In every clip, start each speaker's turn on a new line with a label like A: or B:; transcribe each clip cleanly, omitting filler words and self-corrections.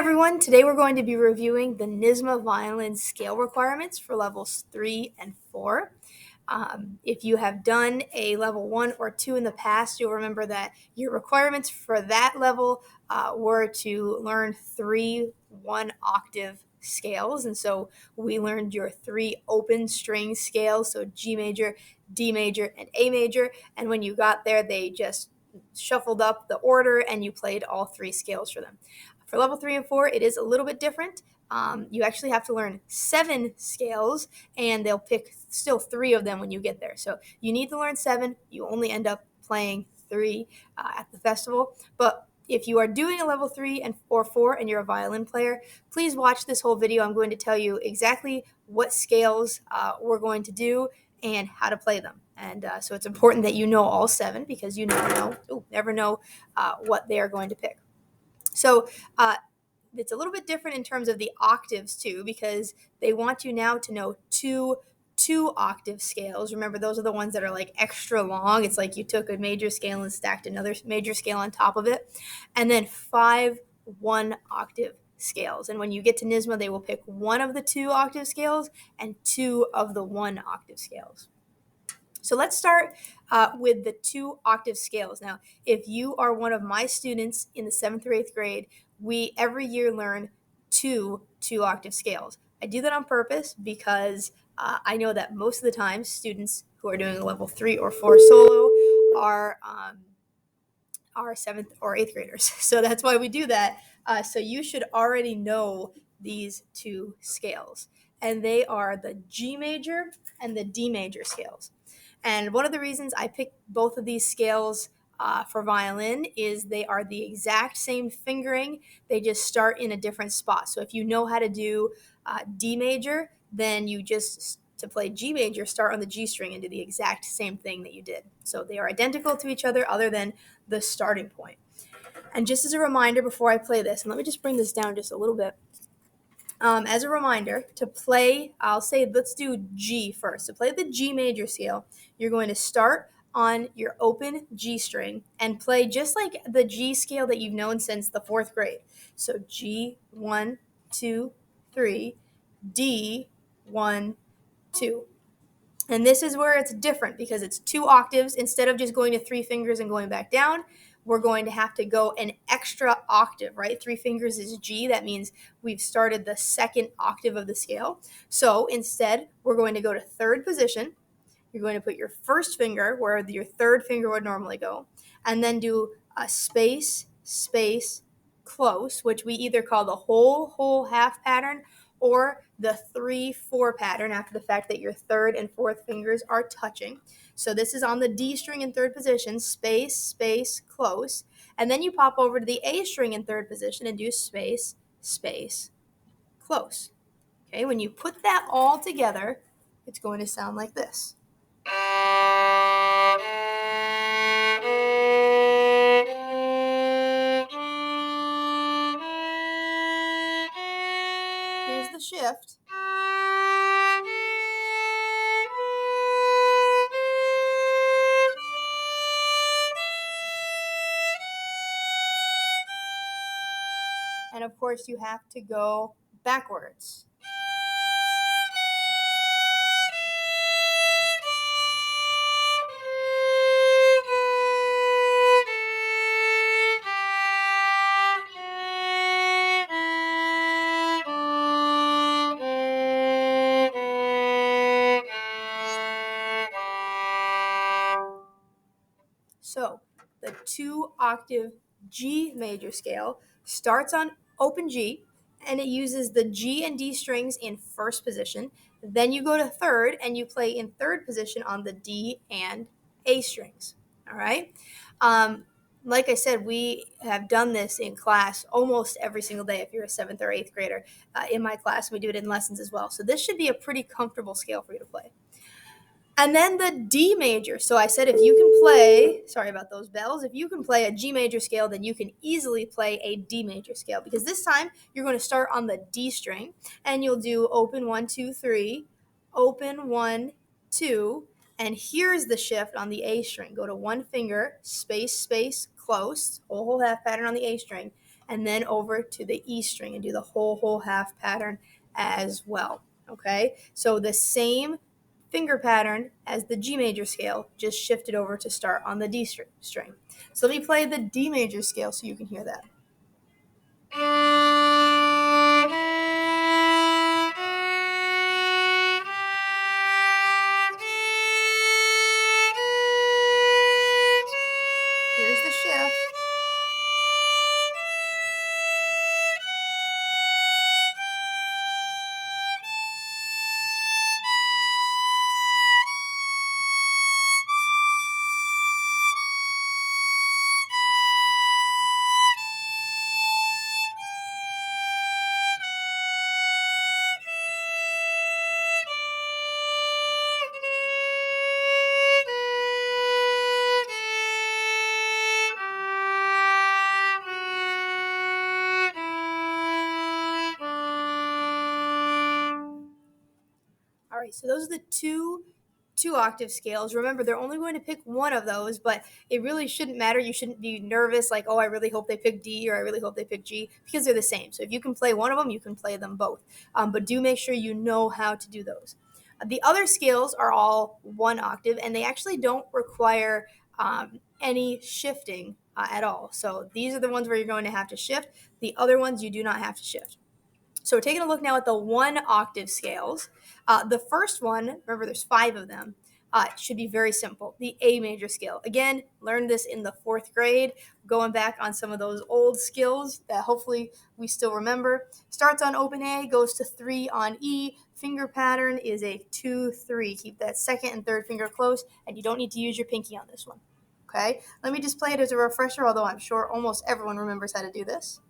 A: everyone, today we're going to be reviewing the NYSSMA violin scale requirements for levels 3 and 4. If you have done a level 1 or 2 in the past, you'll remember that your requirements for that level were to learn 3 one-octave scales. And so we learned your 3 open string scales, so G major, D major, and A major. And when you got there, they just shuffled up the order and you played all 3 scales for them. For level 3 and 4, it is a little bit different. You actually have to learn 7 scales, and they'll pick still 3 of them when you get there. So you need to learn 7. You only end up playing 3 at the festival. But if you are doing a level 3 or 4 and you're a violin player, please watch this whole video. I'm going to tell you exactly what scales we're going to do and how to play them. And so it's important that you know all 7 because you never know what they are going to pick. So it's a little bit different in terms of the octaves too, because they want you now to know two octave scales. Remember, those are the ones that are like extra long. It's like you took a major scale and stacked another major scale on top of it. And then 5 one-octave scales. And when you get to NYSSMA, they will pick 1 of the 2 octave scales and 2 of the 1-octave scales. So let's start with the 2 octave scales. Now, if you are one of my students in the 7th or 8th grade, we every year learn 2 octave scales. I do that on purpose because I know that most of the time students who are doing a level 3 or 4 solo are 7th or 8th graders. So that's why we do that. So you should already know these 2 scales. And they are the G major and the D major scales. And one of the reasons I picked both of these scales for violin is they are the exact same fingering. They just start in a different spot. So if you know how to do D major, then you just, to play G major, start on the G string and do the exact same thing that you did. So they are identical to each other other than the starting point. And just as a reminder before I play this, and let me just bring this down just a little bit. As a reminder, to play, I'll say let's do G first. To play the G major scale, you're going to start on your open G string and play just like the G scale that you've known since the 4th grade. So G, 1, 2, 3, D, 1, 2. And this is where it's different because it's 2 octaves. Instead of just going to 3 fingers and going back down, we're going to have to go an extra octave, right? 3 fingers is G. That means we've started the 2nd octave of the scale. So instead, we're going to go to 3rd position. You're going to put your 1st finger where your 3rd finger would normally go, and then do a space, space, close, which we either call the whole half pattern or the 3-4 pattern after the fact that your 3rd and 4th fingers are touching. So this is on the D string in 3rd position, space, space, close. And then you pop over to the A string in 3rd position and do space, space, close. Okay, when you put that all together, it's going to sound like this. Here's the shift. And of course, you have to go backwards. So the 2 octave G major scale starts on open G, and it uses the G and D strings in 1st position. Then you go to 3rd and you play in 3rd position on the D and A strings. All right. Like I said, we have done this in class almost every single day. If you're a 7th or 8th grader in my class, we do it in lessons as well. So this should be a pretty comfortable scale for you to play. And then the D major. So I said if you can play, sorry about those bells, if you can play a G major scale, then you can easily play a D major scale because this time you're going to start on the D string and you'll do open 1, 2, 3, open 1, 2, and here's the shift on the A string. Go to 1 finger, space, space, close, whole half pattern on the A string, and then over to the E string and do the whole half pattern as well. Okay, so the same finger pattern as the G major scale, just shifted over to start on the D string. So let me play the D major scale so you can hear that. Here's the shift. All right, so those are the two octave scales. Remember, they're only going to pick one of those, but it really shouldn't matter. You shouldn't be nervous like, oh, I really hope they pick D or I really hope they pick G, because they're the same. So if you can play one of them, you can play them both. But do make sure you know how to do those. The other scales are all one octave, and they actually don't require any shifting at all. So these are the ones where you're going to have to shift. The other ones you do not have to shift. So we're taking a look now at the one octave scales. The first one, remember there's 5 of them, should be very simple. The A major scale. Again, learned this in the 4th grade, going back on some of those old skills that hopefully we still remember. Starts on open A, goes to 3 on E. Finger pattern is a 2-3. Keep that second and third finger close, and you don't need to use your pinky on this one. Okay, let me just play it as a refresher, although I'm sure almost everyone remembers how to do this.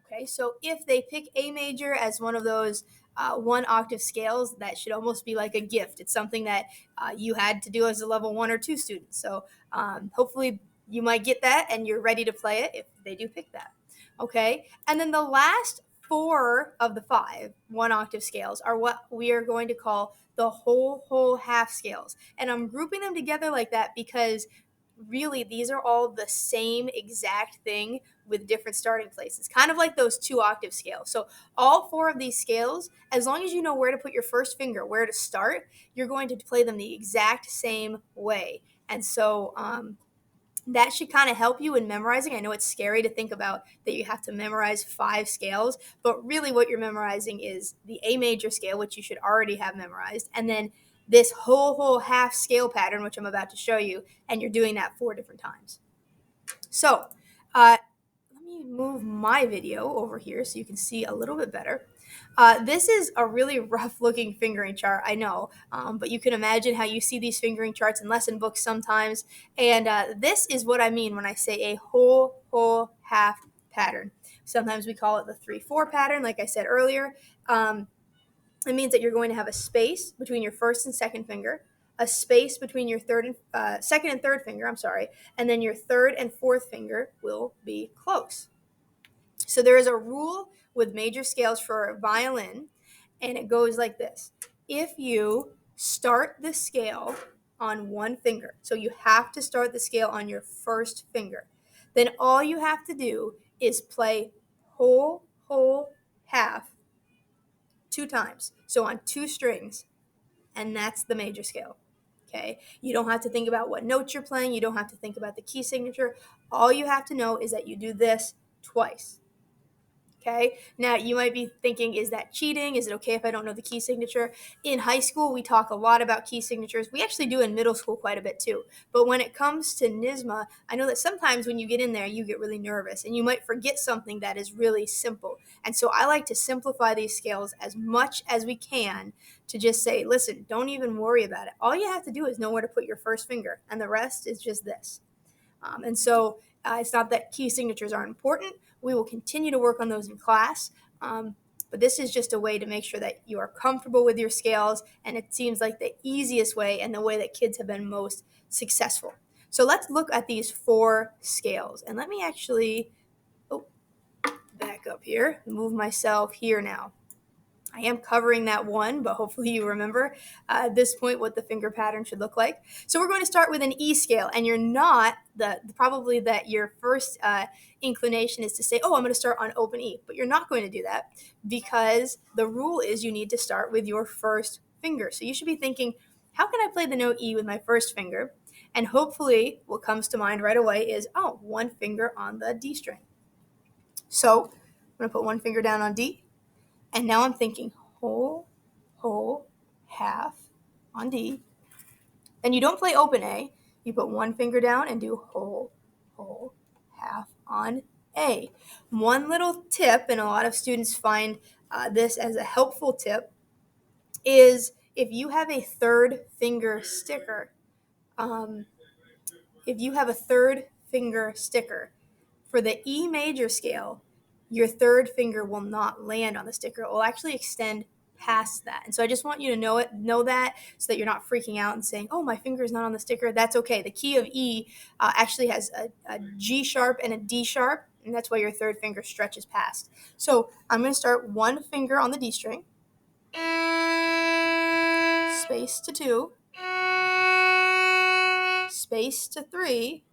A: Okay, so if they pick A major as one of those one octave scales, that should almost be like a gift. It's something that you had to do as a level 1 or 2 student. So hopefully you might get that and you're ready to play it if they do pick that. Okay, and then the last 4 of the 5 one octave scales are what we are going to call the whole half scales. And I'm grouping them together like that because really these are all the same exact thing with different starting places, kind of like those 2 octave scales. So all 4 of these scales, as long as you know where to put your first finger, where to start, you're going to play them the exact same way. And so that should kind of help you in memorizing. I know it's scary to think about that you have to memorize 5 scales, but really what you're memorizing is the A major scale, which you should already have memorized, and then this whole half scale pattern, which I'm about to show you, and you're doing that 4 different times. So let me move my video over here so you can see a little bit better. This is a really rough looking fingering chart, I know, but you can imagine how you see these fingering charts in lesson books sometimes. And this is what I mean when I say a whole half pattern. Sometimes we call it the 3-4 pattern, like I said earlier. It means that you're going to have a space between your first and second finger, a space between your second and third finger, and then your third and fourth finger will be close. So there is a rule with major scales for violin, and it goes like this. If you start the scale on one finger, so you have to start the scale on your first finger, then all you have to do is play whole half 2 times. So on 2 strings, and that's the major scale. Okay, you don't have to think about what notes you're playing. You don't have to think about the key signature. All you have to know is that you do this twice. Okay, now you might be thinking, is that cheating? Is it okay if I don't know the key signature? In high school, we talk a lot about key signatures. We actually do in middle school quite a bit too. But when it comes to NYSSMA, I know that sometimes when you get in there, you get really nervous and you might forget something that is really simple. And so I like to simplify these scales as much as we can to just say, listen, don't even worry about it. All you have to do is know where to put your first finger, and the rest is just this. And so it's not that key signatures aren't important. We will continue to work on those in class. But this is just a way to make sure that you are comfortable with your scales, and it seems like the easiest way and the way that kids have been most successful. So let's look at these 4 scales. And let me actually back up here, move myself here now. I am covering that one, but hopefully you remember at this point what the finger pattern should look like. So we're going to start with an E scale, and you're not, probably that your first inclination is to say, oh, I'm going to start on open E, but you're not going to do that because the rule is you need to start with your first finger. So you should be thinking, how can I play the note E with my first finger? And hopefully what comes to mind right away is, oh, one finger on the D string. So I'm going to put one finger down on D. And now I'm thinking whole, half on D. Then you don't play open A. You put one finger down and do whole, half on A. One little tip, and a lot of students find this as a helpful tip, is if you have a third finger sticker, for the E major scale, your third finger will not land on the sticker. It will actually extend past that. And so I just want you to know that so that you're not freaking out and saying, oh, my finger is not on the sticker. That's okay. The key of E actually has a G sharp and a D sharp, and that's why your third finger stretches past. So I'm going to start one finger on the D string, space to 2, space to 3,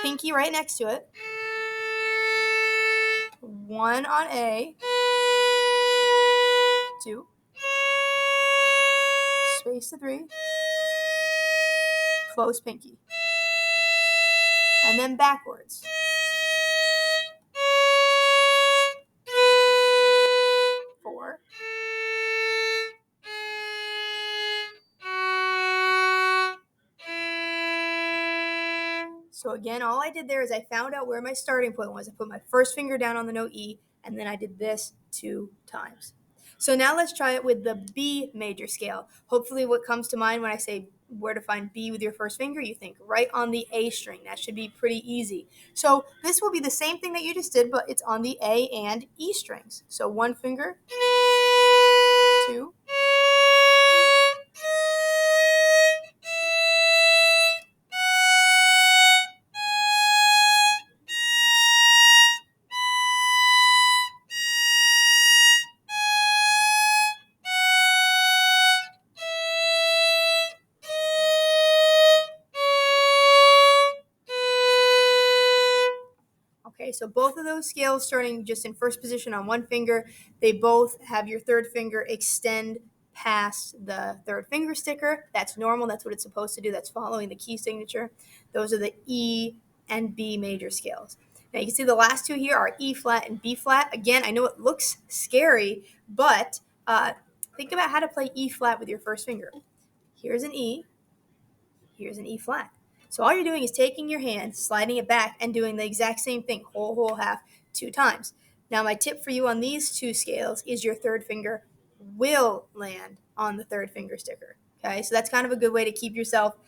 A: pinky right next to it, 1 on A, 2, space to 3, close pinky, and then backwards. Four. So again, all I did there is I found out where my starting point was. I put my first finger down on the note E, and then I did this 2 times. So now let's try it with the B major scale. Hopefully what comes to mind when I say where to find B with your first finger, you think right on the A string. That should be pretty easy. So this will be the same thing that you just did, but it's on the A and E strings. So one finger, 2, Okay, so both of those scales starting just in first position on one finger, they both have your third finger extend past the third finger sticker. That's normal. That's what it's supposed to do. That's following the key signature. Those are the E and B major scales. Now you can see the last 2 here are E flat and B flat. Again, I know it looks scary, but think about how to play E flat with your first finger. Here's an E. Here's an E flat. So all you're doing is taking your hand, sliding it back, and doing the exact same thing, whole, half, 2 times. Now my tip for you on these 2 scales is your third finger will land on the third finger sticker. Okay, so that's kind of a good way to keep yourself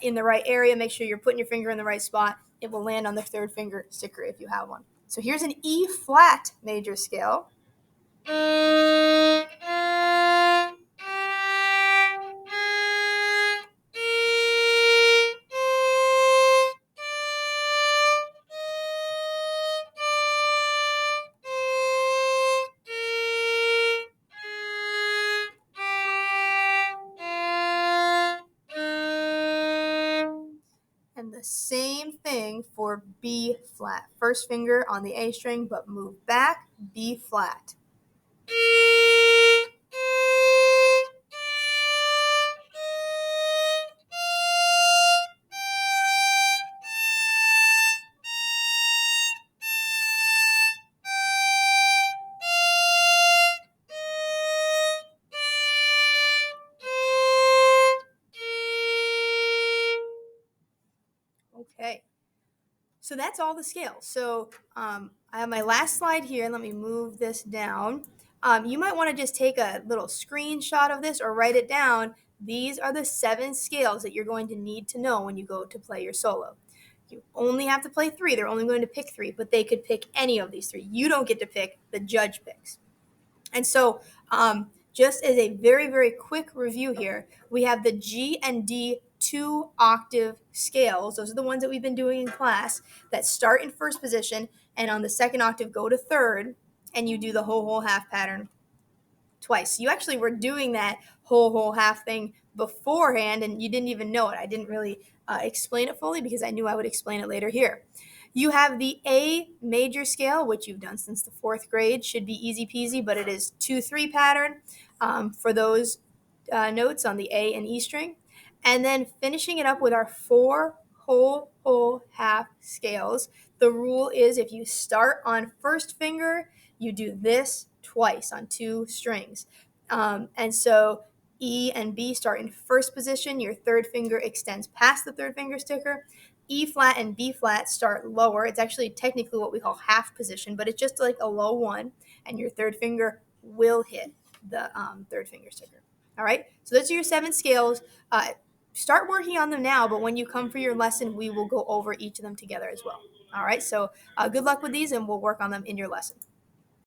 A: in the right area. Make sure you're putting your finger in the right spot. It will land on the third finger sticker if you have one. So here's an E flat major scale. And the same thing for B flat. First finger on the A string, but move back, B flat. Okay, so that's all the scales. So I have my last slide here. Let me move this down. You might want to just take a little screenshot of this or write it down. These are the 7 scales that you're going to need to know when you go to play your solo. You only have to play 3. They're only going to pick 3, but they could pick any of these 3. You don't get to pick, the judge picks. And so just as a very, very quick review here, we have the G and D 2-octave scales. Those are the ones that we've been doing in class that start in first position and on the second octave go to third, and you do the whole half pattern twice. You actually were doing that whole half thing beforehand, and you didn't even know it. I didn't really explain it fully because I knew I would explain it later here. You have the A major scale, which you've done since the 4th grade. Should be easy peasy, but it is 2-3 pattern for those notes on the A and E string. And then finishing it up with our 4 whole half scales. The rule is if you start on first finger, you do this twice on 2 strings. And so E and B start in first position. Your 3rd finger extends past the 3rd finger sticker. E flat and B flat start lower. It's actually technically what we call half position, but it's just like a low 1, and your 3rd finger will hit the 3rd finger sticker. All right, so those are your 7 scales. Start working on them now, but when you come for your lesson, we will go over each of them together as well. All right, so good luck with these, and we'll work on them in your lesson.